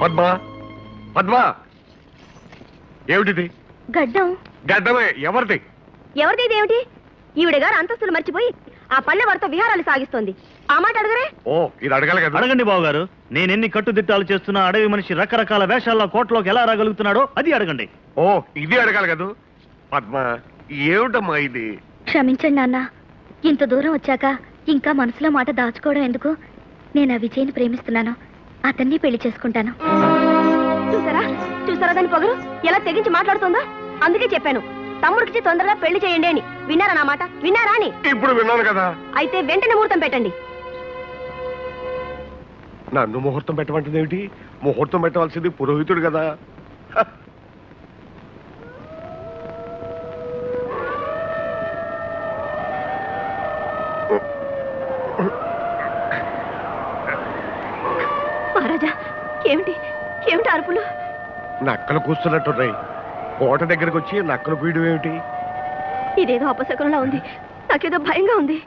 పద్మా పద్మా ఏమిటిది? గడ్డం. గడ్డమే. ఎవరిది? ఎవరిది ఇదేమిటి? ఈవిడ గారు అంతస్తులు మర్చిపోయి ఆ పల్లె వారితో విహారాలు సాగిస్తోంది. ఆ మాట అడుగురే. ఓ, ఇది అడగాలి కదా. అడగండి బావగారు. నేనెన్ని కట్టుదిట్టాలు చేస్తున్నా అడవి మనిషి రకరకాల వేషాల్లో కోటలోకి ఎలా రాగలుగుతున్నాడో అది అడగండి. ఓ, ఇది అడగాలి కదా. పద్మా, ఏమిటమ్మా ఇది? క్షమించండి నాన్న, ఇంత దూరం వచ్చాక ఇంకా మనసులో మాట దాచుకోవడం ఎందుకు? నేను ఆ విజయ్ని ప్రేమిస్తున్నాను, అతన్ని పెళ్లి చేసుకుంటాను. చూసారా చూసారా దాని పొగరు ఎలా తెగించి మాట్లాడుతుందో? అందుకే చెప్పాను తమ్ముడికి తొందరగా పెళ్లి చేయండి అని. విన్నారా నా మాట? విన్నారా అని? ఇప్పుడు విన్నాను కదా. అయితే వెంటనే ముహూర్తం పెట్టండి. నన్ను ముహూర్తం పెట్టమంటుంది ఏమిటి? ముహూర్తం పెట్టవలసింది పురోహితుడు కదా. మహారాజా, ఏమిటి ఏమిటి అరుపులు? నక్కలు కూస్తున్నట్టున్నాయి. కోట దగ్గరకు వచ్చి నక్కలు కూయడం ఏమిటి? ఇదేదో అపశకునంలా ఉంది. నాకేదో భయంగా ఉంది.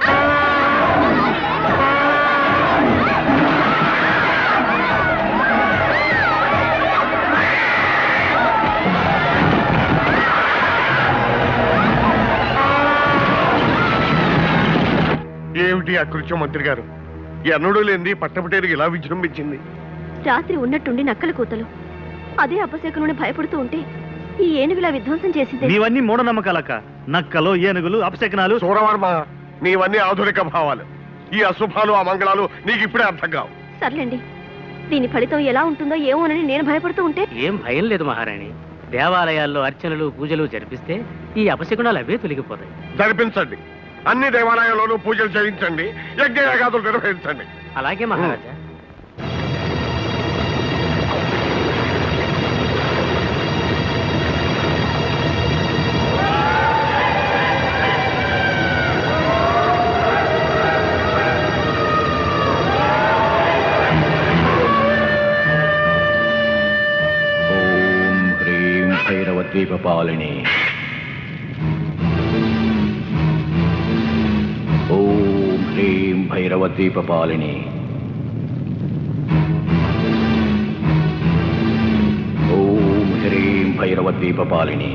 ఏమిటి అకృత్యం మంత్రి గారు? ఎన్నడూ లేనిది పట్టపటేరికి ఇలా విజృంభించింది. రాత్రి ఉన్నట్టుండి నక్కల కూతలు. అదే అపశకునుని భయపడుతూ ఉంటే ఈ ఏనుగులా విధ్వంసం చేసింది. నీవన్నీ మూఢనమ్మకాలక్క. నక్కలు, ఏనుగులు, అపశకనాలు. సూరవర్మ, నీవన్నీ ఆధునిక భావాలు. ఈ అశుభాలు అమంగళాలు నీకు ఇప్పుడే అర్థం కావు. సర్లేండి, దీని ఫలితం ఎలా ఉంటుందో ఏమోనని నేను భయపడుతూ ఉంటే. ఏం భయం లేదు మహారాణి. దేవాలయాల్లో అర్చనలు పూజలు జరిపిస్తే ఈ అపశకునాలు అవే తొలగిపోతాయి. జరిపించండి. అన్ని దేవాలయాల్లోనూ పూజలు చేయించండి, యజ్ఞయాగాదులు నిర్వహించండి. అలాగే మహారాజా. భైరవద్వీపపాలిని. ఓం హ్రీం భైరవద్వీపపాలిని. ఓం హ్రీం భైరవద్వీపపాలిని.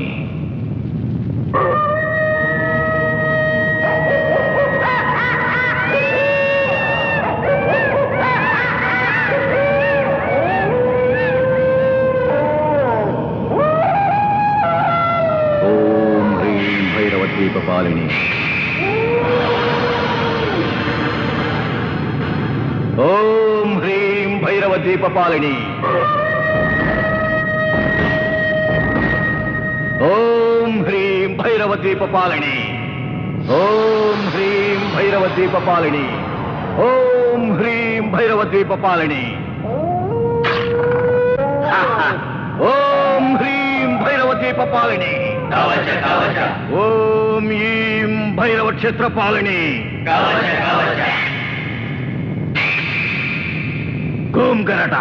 భైరవద్వీపపాలిని. ఓం హ్రీం భైరవద్వీపపాలిని. ఓం హ్రీం భైరవద్వీపపాలిని. ఓం హ్రీం భైరవద్వీపపాలిని. ఓం హ్రీం భైరవద్వీపపాలిని. ఓం హ్రీం భైరవద్వీపపాలిని. ఓం ఈం భైరవ క్షేత్రపాలిని. ఓం గరట.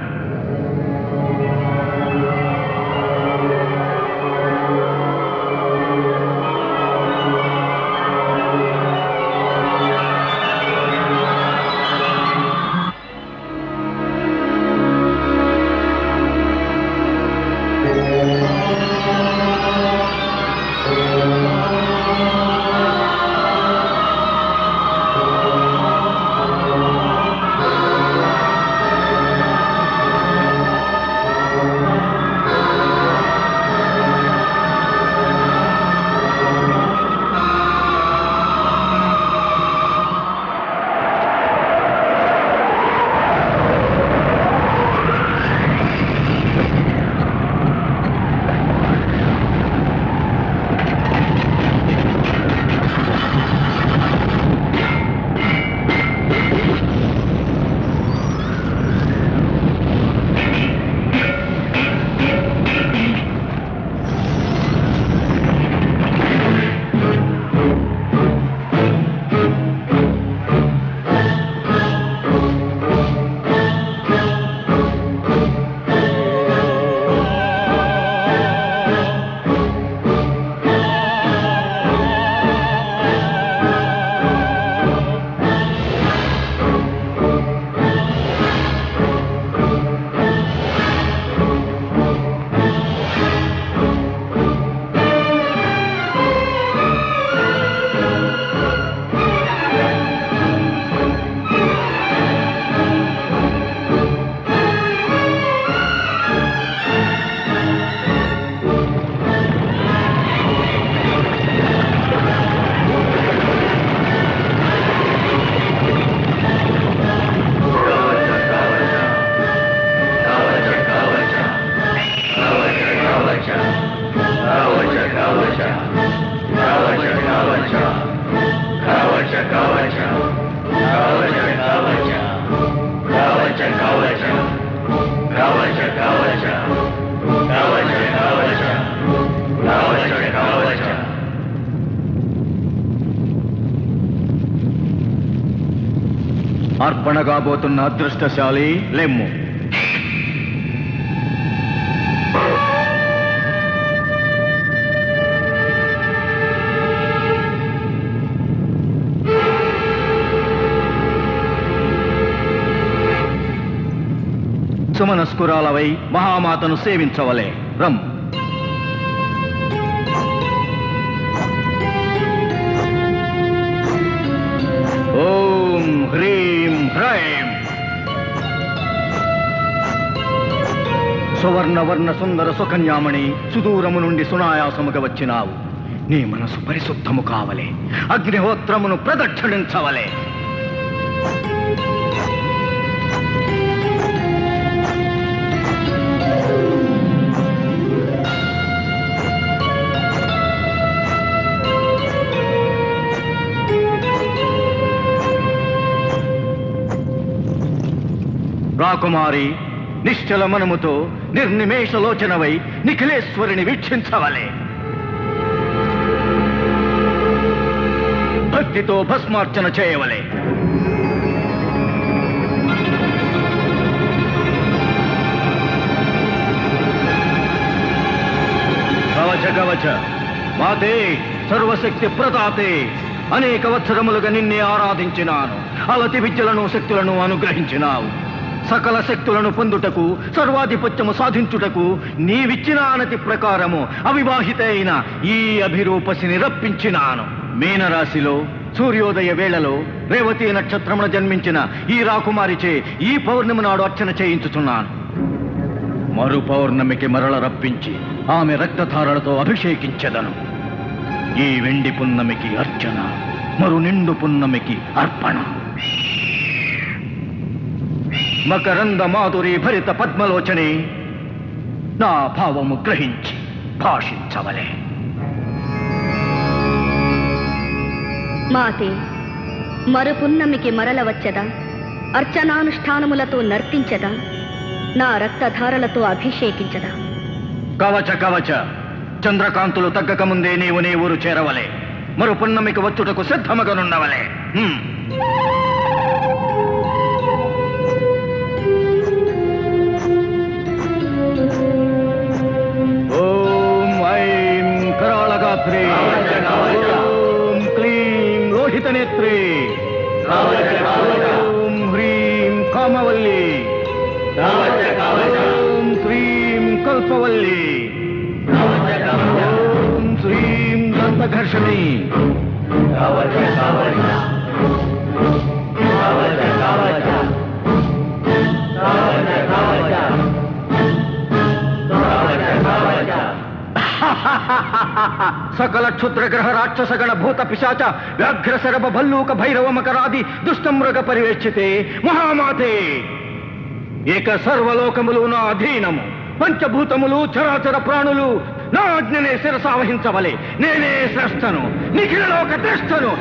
అర్పణ కాబోతున్న అదృష్టశాలి లెమ్ము. సుమనస్కురాలవై మహామాతను సేవించవలే. రమ్. ఓం హ్రీం హ్రైం. సువర్ణవర్ణ సుందర సుకన్యామణి, సుదూరము నుండి సునాయాసముగా వచ్చినావు. నీ మనసు పరిశుద్ధము కావలే, అగ్నిహోత్రమును ప్రదక్షిణించవలే. రాకుమారి, నిశ్చల మనముతో నిర్నిమేషలోచనవై నిఖిలేశ్వరిని వీక్షించవలే. భక్తితో భస్మార్చన చేయవలే. కవచ కవచ మాతే, సర్వశక్తి ప్రదాతే, అనేక వత్సరములుగా నిన్నే ఆరాధించినాను. అలతి విద్యలను శక్తులను అనుగ్రహించినావు. సకల శక్తులను పొందుటకు, సర్వాధిపత్యము సాధించుటకు నీవిచ్చిన అనతి ప్రకారము అవివాహిత అయిన ఈ అభిరూపసిని రప్పించినాను. మీనరాశిలో సూర్యోదయ వేళలో రేవతి నక్షత్రమున జన్మించిన ఈ రాకుమారిచే ఈ పౌర్ణమి నాడు అర్చన చేయించుచున్నాను. మరు పౌర్ణమికి మరల రప్పించి ఆమె రక్తధారలతో అభిషేకించెదను. ఈ వెండి పున్నమికి అర్చన, మరు నిండు పున్నమికి అర్పణ. మకరంద మాధురి భరిత పద్మలోచని, నా భావము గ్రహించి భాషించవలే. మాతే, మరుపున్నమికి మరల వచ్చదా, అర్చనానుష్ఠానములతో నర్తించదా, నా రక్తధారలతో అభిషేకించదా. కవచ కవచ, చంద్రకాంతులు తగ్గక ముందే నీవు నీ ఊరు చేరవలే. మరు పున్నమికి వచ్చుటకు సిద్ధమగనుండవలే. ఓం ఐం కరాళగాత్రి, ఓం క్లీం లోహితనేత్రి, ఓం హ్రీం కామవల్లి, ఓం శ్రీం కల్పవల్లి, ఓం శ్రీం దంతఘర్షణి. సకల క్షుద్రగ్రహ రాక్షసగణ భూత పిశాచ వ్యాఘ్ర శరభ భల్లూక భైరవ మకరాది దుష్టమృగ పరివేక్షితే మహామాతే, ఏక సర్వలోకములు నా అధీనము. పంచభూతములు చరాచర ప్రాణులు నా ఆజ్ఞనే శిరసావహించవలే. నేనే శ్రేష్టను, నిఖిలలోక శ్రేష్టను.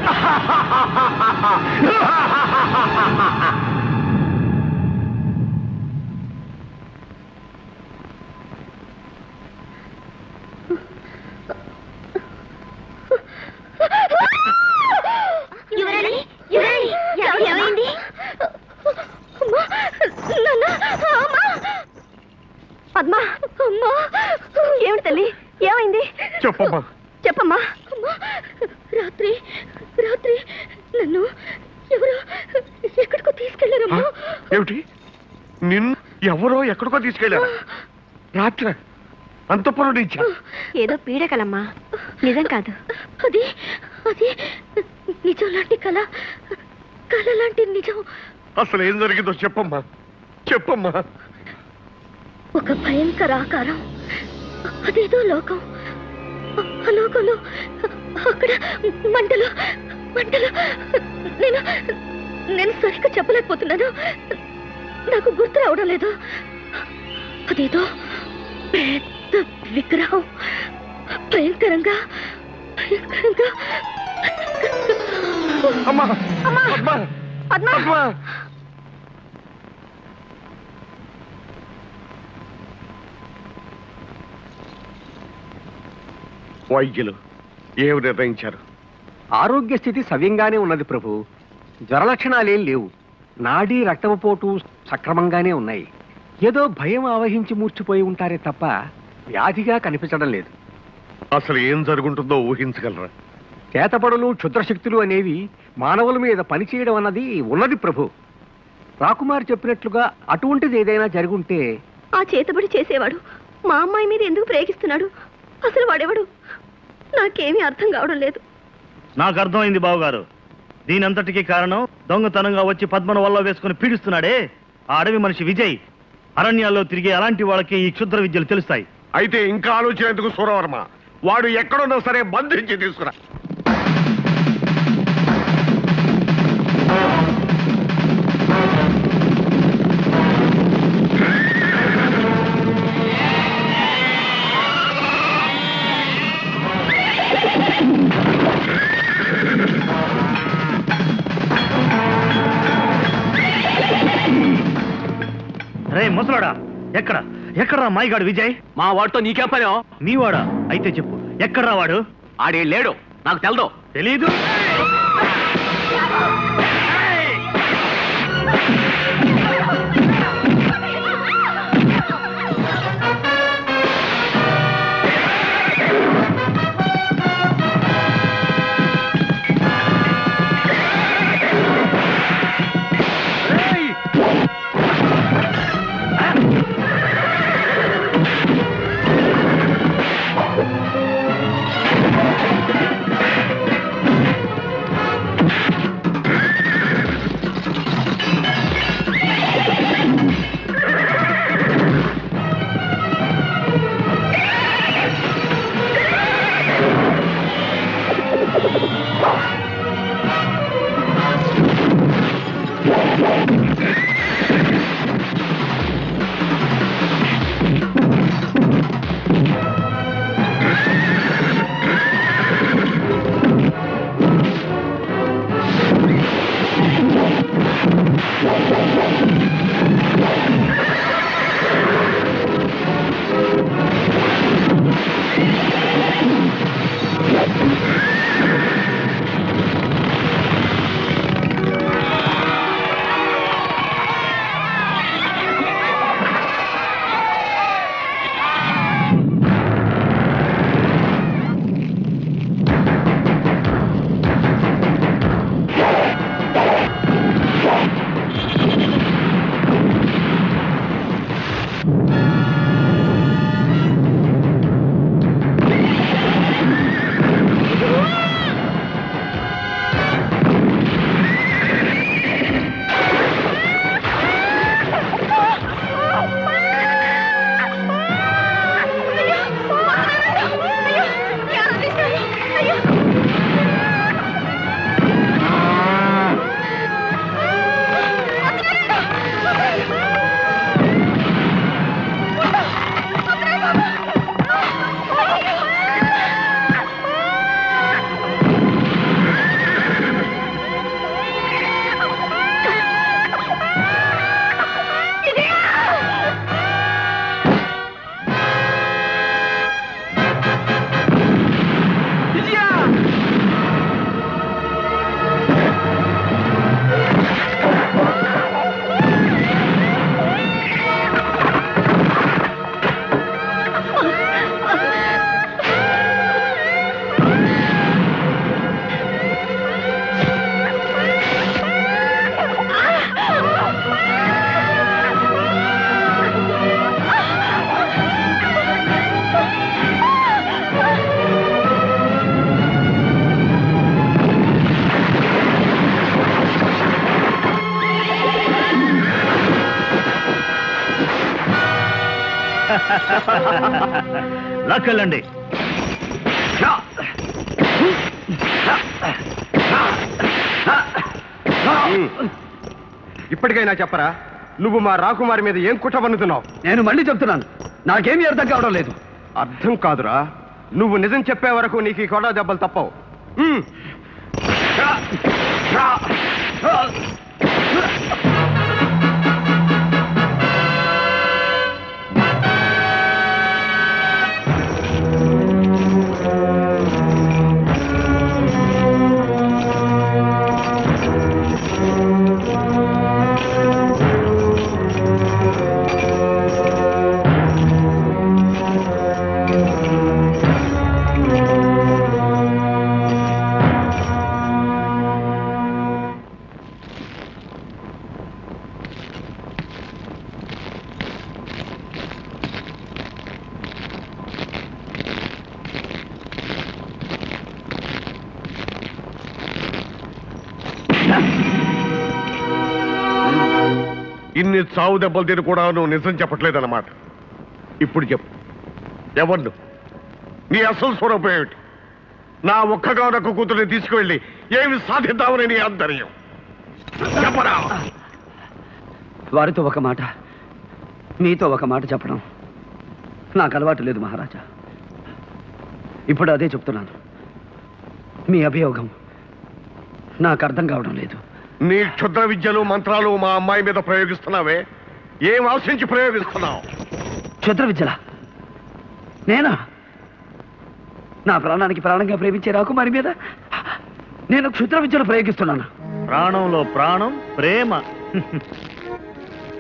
పద్మా, అమ్మా, ఏమిటి తల్లి, ఏమైంది? చెప్పమ్మా. చెప్పమ్మా. రాత్రి రాత్రి నన్ను ఎవరో ఎక్కడికో తీసుకెళ్లారమ్మా. ఏమిటి? నిన్ను ఎవరో ఎక్కడికో తీసుకెళ్ళారా? రాత్రి అంతపురం నుంచా? ఏదో పీడకలమ్మా, నిజం కాదు. అది అది నిజం లాంటి కళ, కళ లాంటి నిజం. అసలు ఏం జరిగిందో చెప్పమ్మా, చెప్పమ్మా. ఒక భయంకర ఆకారం, అదేదో లోకం. ఆ లోకంలో అక్కడ మంటలు మంటలు. నేను నేను సరిగ్గా చెప్పలేకపోతున్నాను. నాకు గుర్తు రావడం లేదు. అదేదో పెద్ద విగ్రహం, భయంకరంగా భయంకరంగా అమ్మా అమ్మా! పద్మ! పద్మ! పద్మ! వైద్యులు ఏమి నిర్ణయించారు? ఆరోగ్య స్థితి సవ్యంగానే ఉన్నది ప్రభు. జ్వర లక్షణాలేం లేవు. నాడీ రక్తపోటు సక్రమంగానే ఉన్నాయి. ఏదో భయం ఆవహించి మూర్చిపోయి ఉంటారే తప్ప వ్యాధిగా కనిపించడం లేదు. అసలు ఏం జరుగుంటుందో ఊహించగలరా? చేతపడులు క్షుద్రశక్తులు అనేవి మానవుల మీద పనిచేయడం అన్నది ఉన్నది ప్రభు. రాకుమారి చెప్పినట్లుగా అటువంటిది ఏదైనా జరుగుంటే ఆ చేతబడి చేసేవాడు మా అమ్మాయి మీద ఎందుకు ప్రేగిస్తున్నాడు? అసలు వాడెవడు? నాకేమీ అర్థం కావడం లేదు. నాకు అర్థమైంది బావగారు. దీనంతటికీ కారణం దొంగతనంగా వచ్చి పద్మను వల్ల వేసుకుని పీడిస్తున్నాడే ఆ అడవి మనిషి విజయ్. అరణ్యాల్లో తిరిగే అలాంటి వాళ్ళకి ఈ క్షుద్ర విద్యలు తెలుస్తాయి. అయితే ఇంకా ఆలోచన ఎందుకు సూరవర్మ? వాడు ఎక్కడున్నా సరే బంధించి తీసుకురా. రే ముసలాడా, ఎక్కడా మాయగాడు విజయ్? మా వాడితో నీకేం పని? మీవాడా? అయితే చెప్పు, ఎక్కడ్రా వాడు? ఆడే లేడు, నాకు తెలదు. తెలీదు? లాక్కెళ్ళండి. ఇప్పటికైనా చెప్పరా, నువ్వు మా రాకుమారి మీద ఏం కుట్ర పన్నుతున్నావు? నేను మళ్ళీ చెప్తున్నాను, నాకేమీ అర్థం కావడం లేదు. అర్థం కాదురా, నువ్వు నిజం చెప్పే వరకు నీకు ఈ కొడ దెబ్బలు తప్పవు. ఇన్ని చావు దెబ్బలు తిని కూడా నువ్వు నిజం చెప్పట్లేదన్నమాట. ఇప్పుడు చెప్పు, ఎవరు నీ అసలు స్వరూపం ఏమిటి? నా ఒక్కగానొక్క కూతురిని తీసుకువెళ్ళి ఏమి సాధిద్దామని నీ ఆంతర్యం చెప్పరా? వారితో ఒక మాట, మీతో ఒక మాట చెప్పడం నాకు అలవాటు లేదు మహారాజా. ఇప్పుడు అదే చెప్తున్నాను. మీ అభియోగం నాకు అర్థం కావడం లేదు. నీ క్షుద్ర విద్యలు మంత్రాలు మా అమ్మాయి మీద ప్రయోగిస్తున్నావే, ఏం ఆశించి ప్రయోగిస్తున్నావు? క్షుద్ర విద్యలా? నేనా? నా ప్రాణానికి ప్రాణంగా ప్రేమించే రాకుమారి మీద నేను క్షుద్ర విద్యలు ప్రయోగిస్తున్నాను? ప్రాణంలో ప్రాణం ప్రేమ.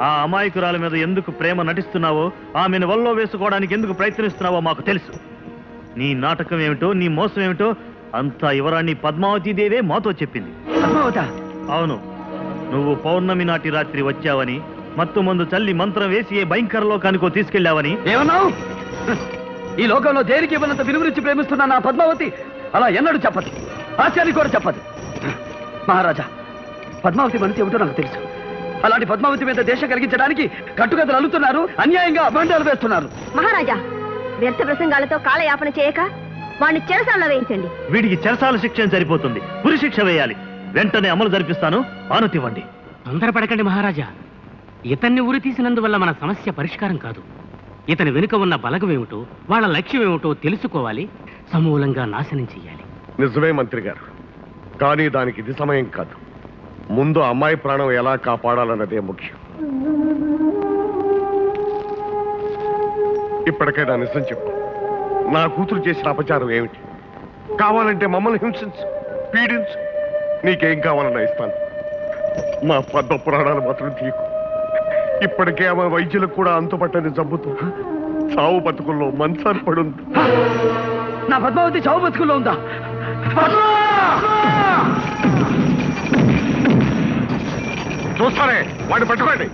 ఆ అమాయకురాల మీద ఎందుకు ప్రేమ నటిస్తున్నావో, ఆమెను వల్లో వేసుకోవడానికి ఎందుకు ప్రయత్నిస్తున్నావో మాకు తెలుసు. నీ నాటకం ఏమిటో, నీ మోసం ఏమిటో అంతా యువరాణి పద్మావతీదేవే మాతో చెప్పింది. పద్మావత? అవును. నువ్వు పౌర్ణమి నాటి రాత్రి వచ్చావని, మత్తు మందు చల్లి మంత్రం వేసి ఏ భయంకర లోకానికో తీసుకెళ్లావని. ఏమన్నావు? ఈ లోకంలో దేనికి ఇవ్వనంత విలువరించి ప్రేమిస్తున్నా నా పద్మావతి అలా ఎన్నడూ చెప్పదు, ఆశ్చర్యానికి కూడా చెప్పదు. మహారాజా, పద్మావతి మనసు ఏమిటో నాకు తెలుసు. అలాంటి పద్మావతి మీద దేశం కలిగించడానికి కట్టుకథలు అల్లుతున్నారు, అన్యాయంగా అభండాలు వేస్తున్నారు. మహారాజా, వ్యర్థ ప్రసంగాలతో కాలయాపన చేయక వాడిని చెరసాలలో వేయించండి. వీడికి చెరసాల శిక్ష సరిపోతుంది, ఉరి శిక్ష వేయాలి. వెంటనే అమలు జరిపిస్తాను, ఆనతివ్వండి. తొందరపడకండి మహారాజా. ఇతన్ని ఉరి తీసినందువల్ల మన సమస్య పరిష్కారం కాదు. ఇతని వెనుక ఉన్న బలగమేమిటో, వాళ్ళ లక్ష్యం ఏమిటో తెలుసుకోవాలి, సమూలంగా నాశనం చెయ్యాలి. నిజమే మంత్రి గారు, కానీ దానికి ఇది సమయం కాదు. ముందు అమ్మాయి ప్రాణం ఎలా కాపాడాలన్నదే ముఖ్యం. ఇప్పటికైనా నిజం చెప్పు, నా కూతురు చేసిన అపచారం ఏమిటి? కావాలంటే మమ్మల్ని హింసించు, పీడించు, నీకేం కావాలన్నా ఇస్తాను. మా పద్మ పురాణాలు మాత్రం తీకు. ఇప్పటికే ఆమె వైద్యులకు కూడా అంతుపట్టని జబ్బుతో చావు బతుకుల్లో మంచాన్ని పడుంది. నా పద్మావతి చావు బతుకుల్లో ఉందా? చూస్తారే, వాడిని పట్టుకోండి.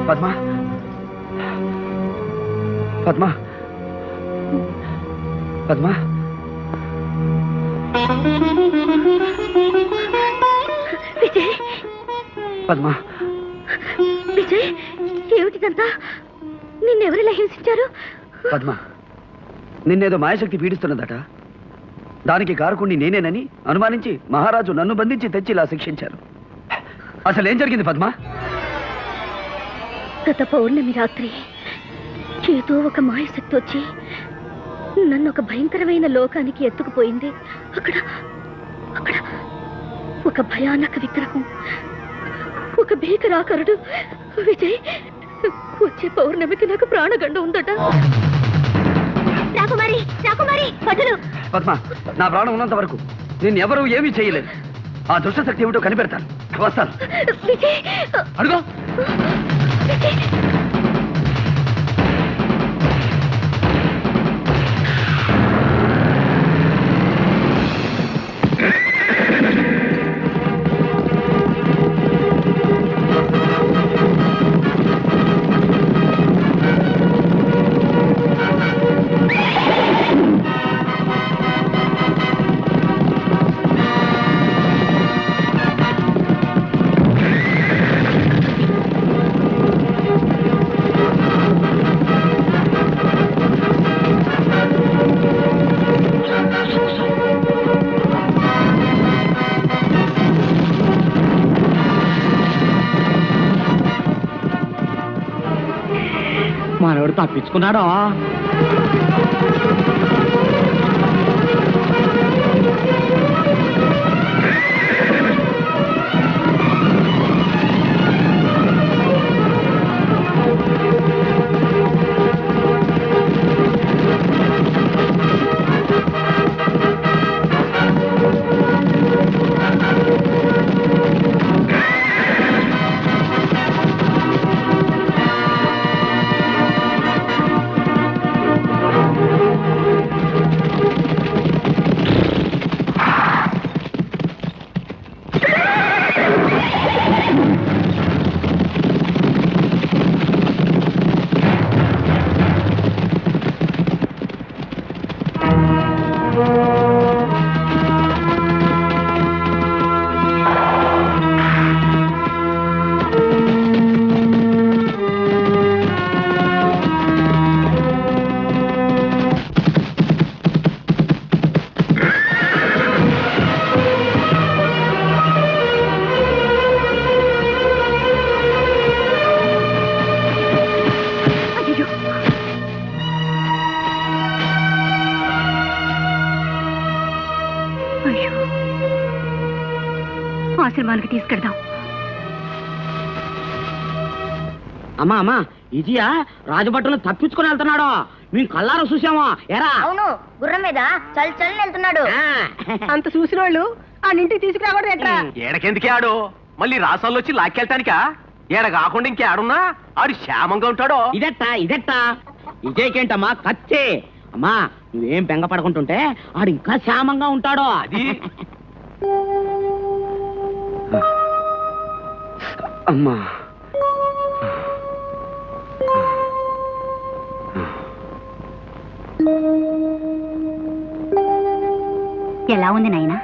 పద్మా, పద్మా, పద్మా. విజయ్, పద్మా, విజయ్, ఏమిటిదంతా? నిన్నెవరిలా హింసించారు? పద్మా, నిన్నేదో మాయశక్తి పీడిస్తున్నదట. దానికి కారకుణ్ణి నేనేనని అనుమానించి మహారాజు నన్ను బంధించి తెచ్చి ఇలా శిక్షించారు. అసలు ఏం జరిగింది పద్మా? గత పౌర్ణమి రాత్రి ఏదో ఒక మాయశక్తి వచ్చి నన్ను ఒక భయంకరమైన లోకానికి ఎత్తుకుపోయింది. అక్కడ అక్కడ ఒక భయానక విగ్రహం, ఒక భీకరాకరుడు. విజయ్, వచ్చే పౌర్ణమికి నాకు ప్రాణగండం ఉందట. రాకుమారి, రాకుమారి, వదలు. పద్మ, నా ప్రాణం ఉన్నంత వరకు నిన్ను ఎవరూ ఏమీ చేయలేదు. ఆ దుష్టశక్తి ఏమిటో కనిపెడతాను. వస్తాను. విజయ్, అడుగు. విజయ్, మనోడు తప్పించుకున్నాడా? ఆశ్రమానికి తీసుకెళ్దాం. అమ్మా అమ్మా ఇదియా రాజభట్టులు తప్పించుకుని వెళ్తున్నాడు. మేము కళ్ళారా చూసామా? ఎరా అవును, గుర్రం మీద చల్ చల్ వెళ్తున్నాడు. అంత చూసిన వాళ్ళు ఆ ఇంటికి తీసుకురాకూడదు ఎట్లా? ఏడకెందుకే ఆడు మళ్ళీ రాసాల్లో వచ్చి లాక్కెళ్తానికా? ఏడ కాకుండా ఇంకే ఆడున్నా ఆడు క్షేమంగా ఉంటాడో. ఇదెట్టా ఇదేకేంటమ్మా కచ్చే. అమ్మా నువ్వేం బెంగ పడుకుంటుంటే ఆడు ఇంకా క్షేమంగా ఉంటాడో. అది అమ్మా ఎలా ఉంది నాయనా?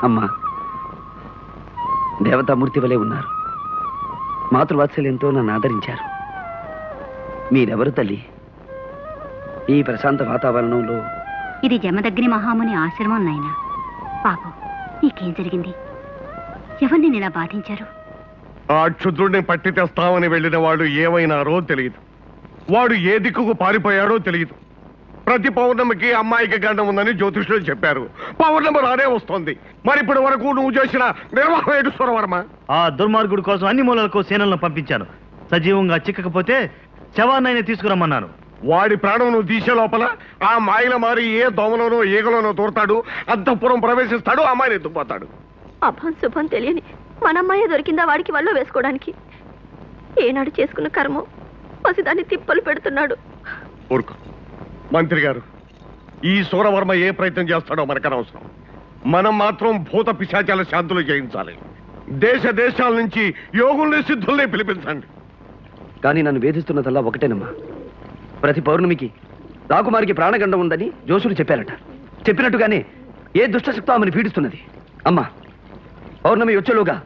అమ్మా దేవతామూర్తి వలె ఉన్నారు. మాతృవాత్సల్యంతో నన్ను ఆదరించారు. మీరెవరు తల్లి? ఈ ప్రశాంత వాతావరణంలో ఇది జమదగ్ని మహాముని ఆశ్రమం నాయనా. పాపం నీకేం జరిగింది? ఎవరిని ఇలా బాధించారు? ఆ క్షుద్రుడిని పట్టి తెస్తామని వెళ్ళిన వాడు ఏమైనారో తెలియదు. వాడు ఏ దిక్కుకు పారిపోయాడో తెలియదు. ప్రతి పౌర్ణమికి అమ్మాయికి గండం ఉందని జ్యోతిష్యులు చెప్పారు. పౌర్ణమి రానే వస్తోంది. మరి ఇప్పటి వరకు నువ్వు చేసిన నిర్వాహం ఏంటి సురవర్మ? ఆ దుర్మార్గుడి కోసం అన్ని మూలలకు సేనలను పంపించాను. సజీవంగా చిక్కకపోతే శవాన్నైనా తీసుకురమ్మన్నాను. వాడి ప్రాణం నువ్వు తీసే లోపల ఆ మాయల మారి ఏ దోమలోనో ఈగలోనో దూరతాడు, అంతఃపురం ప్రవేశిస్తాడు, అమ్మాయిని ఎత్తుకుపోతాడు. అభం శుభం తెలియని మనమ్మాయే దొరికిందా వాడికి వల్ల వేసుకోవడానికి? ఏనాడు చేసుకున్న కర్మం పసిదాన్ని తిప్పలు పెడుతున్నాడు. ఊరుకో మంత్రి గారు, ఈ సూరవర్మ ఏ ప్రయత్నం చేస్తాడో మనకనవసరం. మనం మాత్రం భూత పిశాచాల శాంతులు చేయించాలి. దేశ దేశాల నుంచి యోగుల్ని సిద్ధుల్ని పిలిపించండి. కానీ నన్ను వేధిస్తున్నదల్లా ఒకటేనమ్మా. ప్రతి పౌర్ణమికి రాకుమారికి ప్రాణగండం ఉందని జోసులు చెప్పారట. చెప్పినట్టుగానే ఏ దుష్టశక్తో ఆమెను పీడిస్తున్నది. అమ్మా పౌర్ణమి వచ్చేలోగా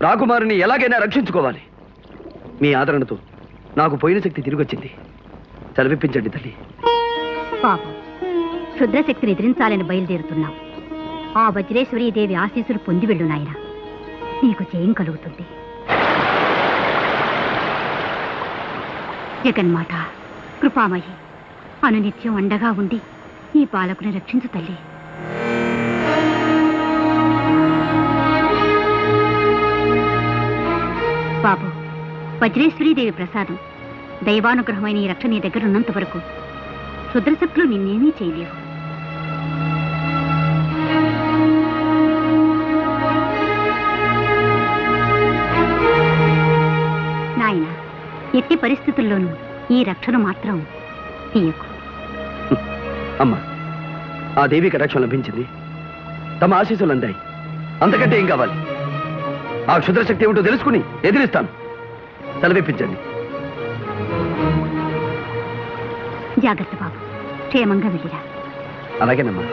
రాకుమారిని ఎలాగైనా రక్షించుకోవాలి. మీ ఆదరణతో నాకు పోయిన శక్తి తిరిగి వచ్చింది. సెలవిప్పించండి తల్లి. పాపం క్షుద్రశక్తిని ఎదిరించాలని బయలుదేరుతున్నాం. ఆ వజ్రేశ్వరీదేవి ఆశీస్సులు పొంది వెళ్ళు నాయన, నీకు జయం కలుగుతుంది. జగన్మాత కృపామయి అనునిత్యం అండగా ఉండి ఈ బాలకుని రక్షించు తల్లి. బాబు, వజ్రేశ్వరీదేవి ప్రసాదం దైవానుగ్రహమైన ఈ రక్షణ నీ దగ్గర ఉన్నంత వరకు క్షుద్రశక్తులు నిన్నేమీ చేయలేవు. నాయన, ఎట్టి పరిస్థితుల్లోనూ ఈ రక్షణ మాత్రం తీయకు. అమ్మా ఆ దేవికి రక్షణ లభించింది. తమ ఆశీస్సులు అందాయి. అంతకంటే ఏం కావాలి? ఆ క్షుద్రశక్తి ఏమిటో తెలుసుకుని ఎదిరిస్తాను. సెలవిప్పించండి. జాగ్రత్త బాబు, క్షేమంగా వెళ్ళిరా. అలాగేనమ్మా.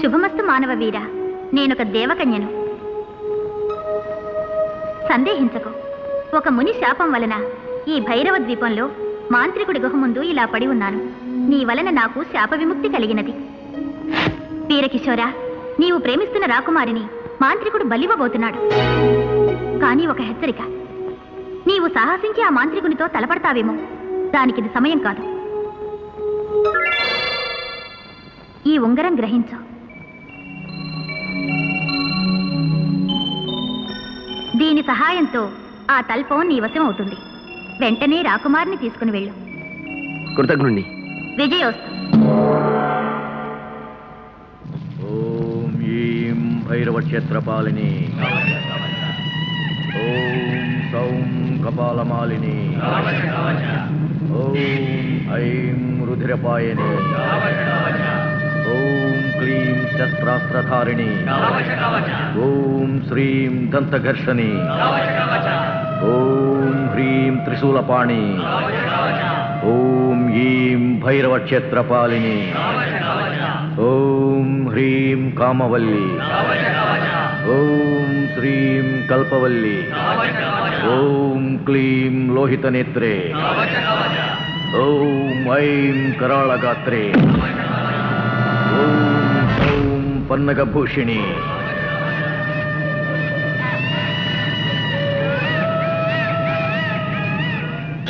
శుభమస్తు మానవ వీర, నేనొక దేవకన్యను. సందేహించకు, ఒక ముని శాపం వలన ఈ భైరవ ద్వీపంలో మాంత్రికుడి గుహ ముందు ఇలా పడి ఉన్నాను. నీ వలన నాకు శాప విముక్తి కలిగినది. వీరకిశోరా, నీవు ప్రేమిస్తున్న రాకుమారిని మాంత్రికుడు బలివ్వబోతున్నాడు. కానీ ఒక హెచ్చరిక, నీవు సాహసించి ఆ మాంత్రికునితో తలపడతావేమో. దానికిది సమయం కాదు. ఈ ఉంగరం గ్రహించు. దీని సహాయంతో ఆ తల్పం నీ వశం అవుతుంది. వెంటనే రాకుమారిని తీసుకుని వెళ్ళు. కృతజ్ఞుణ్ణి. విజయోస్తు. ఓం ఈం భైరవ క్షేత్రపాలిని, ఓం సౌం కపాలమాలిని, ఓం ఐం రుధిరపాయని, ఓం క్లీం శస్త్రాస్త్రధారిణి, ఓం శ్రీం దంతఘర్షణి, ఓం హ్రీం త్రిశూలపాణి, ఓం ఈం భైరవ క్షేత్రపాలిని ఓం హ్రీం కామవల్లి ఓం శ్రీం కల్పవల్లి ఓం క్లీం లోహిత నేత్రే ఓం ఐం కరాళగాత్రే ఓం సౌం పన్నగభూషిణి.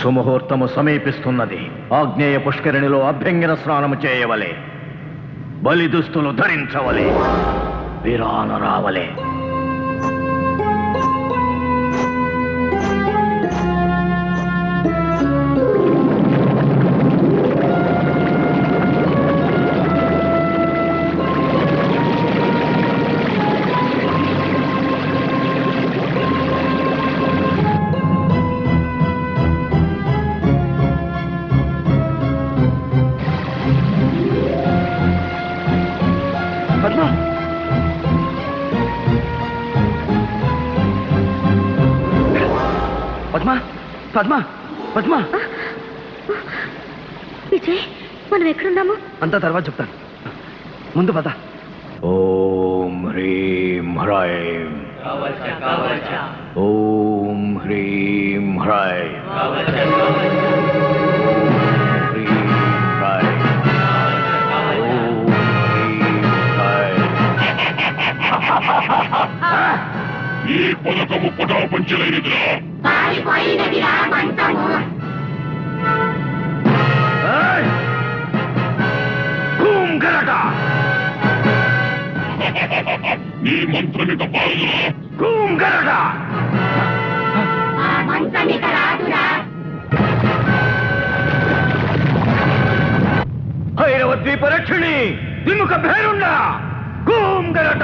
సుముహూర్తము సమీపిస్తున్నది. ఆగ్నేయ పుష్కరిణిలో అభ్యంగన స్నానము చేయవలే, బలి దుస్తులు ధరించవలే, విరాన రావలే. పద్మ పద్మ పద్మ విజయ్, మనం ఎక్కడున్నాము? అంతా తర్వాత చెప్తాను, ముందు పద. ఓం హ్రీం హ్రైం ఓం హ్రీం హ్రైం హ్రీం హ్రైం ఓం హ్రీం హ్రైం. ఈ పథకము పటాపంచలైనదిరా. ఏయ్! భూమ్ గరట! నీ మంత్రమిక పారుదురా. భూమ్ గరట! భైరవ ద్వీప రక్షిణి విముఖ భేరుండ భూమ్ గరట!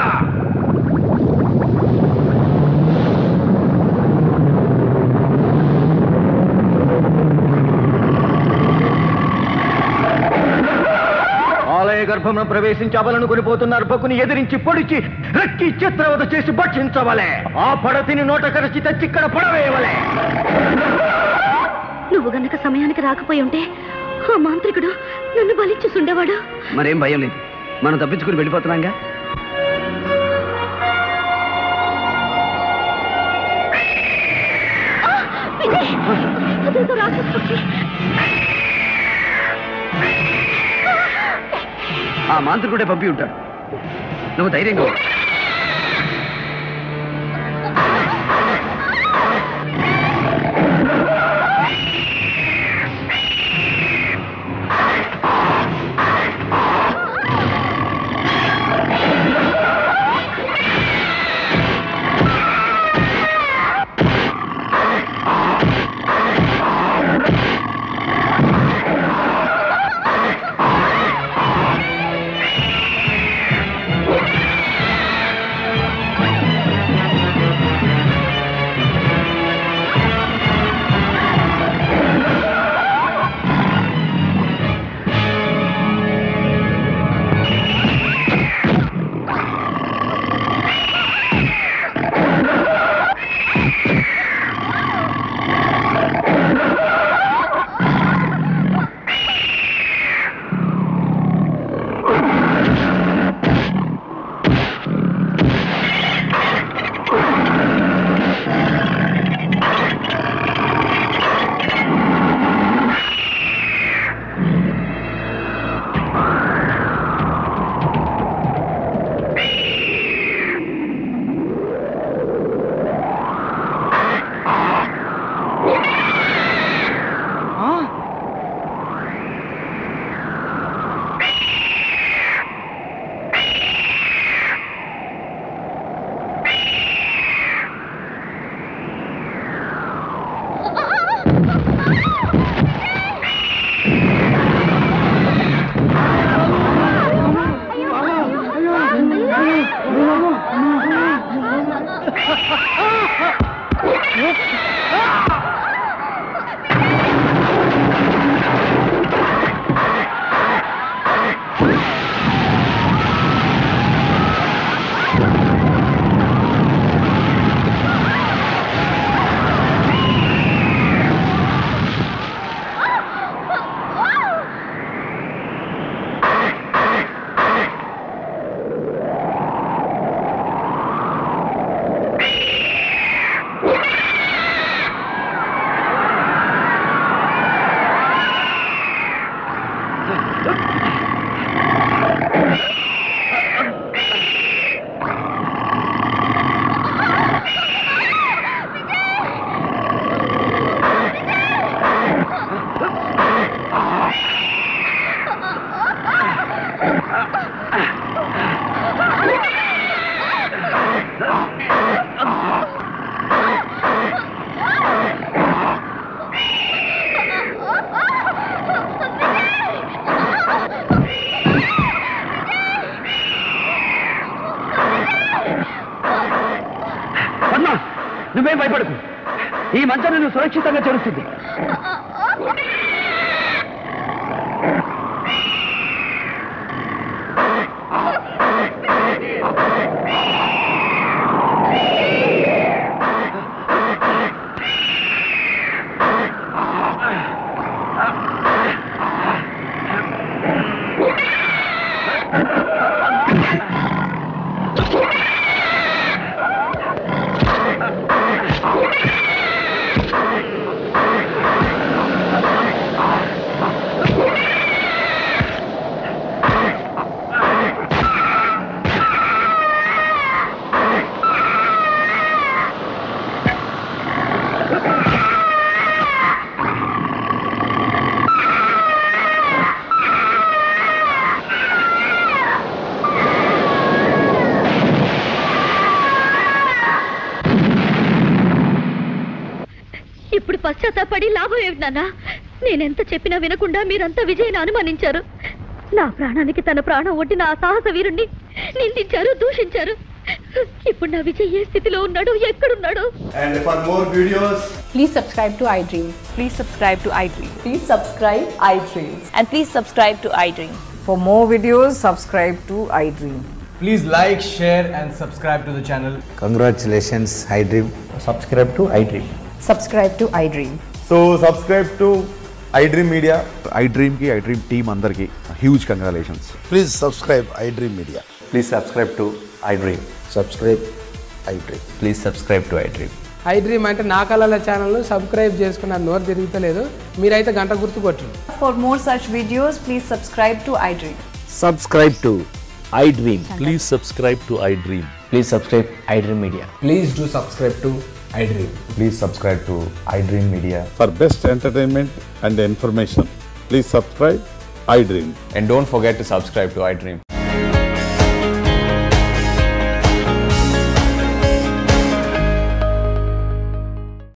ఆలయ గర్భమును ప్రవేశించి అబలను కొనిపోతున్న అర్భకుని ఎదిరించి పొడిచి రక్కి చిత్రవద చేసి భక్షించవలే. ఆ పడతిని నోట కరచి తెచ్చిక్కడ పడవేయవలే. నువ్వు గనక సమయానికి రాకపోయి ఉంటే ఆ మాంత్రికుడు నన్ను బలిచ్చుండేవాడు. మరేం భయం లేదు, మనం తప్పించుకుని వెళ్ళిపోతున్నాంగా. ఆ మాంత్రికుడే పంపి ఉంటాడు, నువ్వు ధైర్యంగా ఉండు. నువ్వేం భయపడకు, ఈ మంచాన్ని నువ్వు సురక్షితంగా చేరుస్తుంది. ఇప్పుడు పశ్చాత్తాపడి లాభం ఏమిటి నాన్న? నేనెంత చెప్పినా వినకుండా మీరంతా విజయ్ని అనుమానించారు. నా ప్రాణానికి తన ప్రాణం ఒడ్డిన ఆ సాహస వీరుణ్ణి నిందించారు, దూషించారు. ఇప్పుడు నా విజయ్ ఏ స్థితిలో ఉన్నాడు, ఎక్కడున్నాడు? And for more videos, Please subscribe to iDream. Please subscribe to iDream. Please subscribe iDream. And please subscribe to iDream. For more videos, subscribe to iDream. please like, share and subscribe to the channel. Congratulations, iDream. Subscribe to iDream. Subscribe to iDream. So subscribe to iDream Media. iDream ki iDream team andarki huge congratulations. Please subscribe iDream Media. Please subscribe to iDream. Subscribe iDream. Please subscribe to iDream. iDream అంటే నా కళల channel subscribe చేసుకున్న నోరు తిరుగుతలేదు, మీరైతే గంట గుర్తు కొట్టండి. For more such videos, please subscribe to iDream. Subscribe to iDream. Please subscribe to iDream. Please subscribe iDream Media. Please do subscribe to iDream. Please subscribe to iDream Media. For best entertainment and information, please subscribe iDream. And don't forget to subscribe to iDream.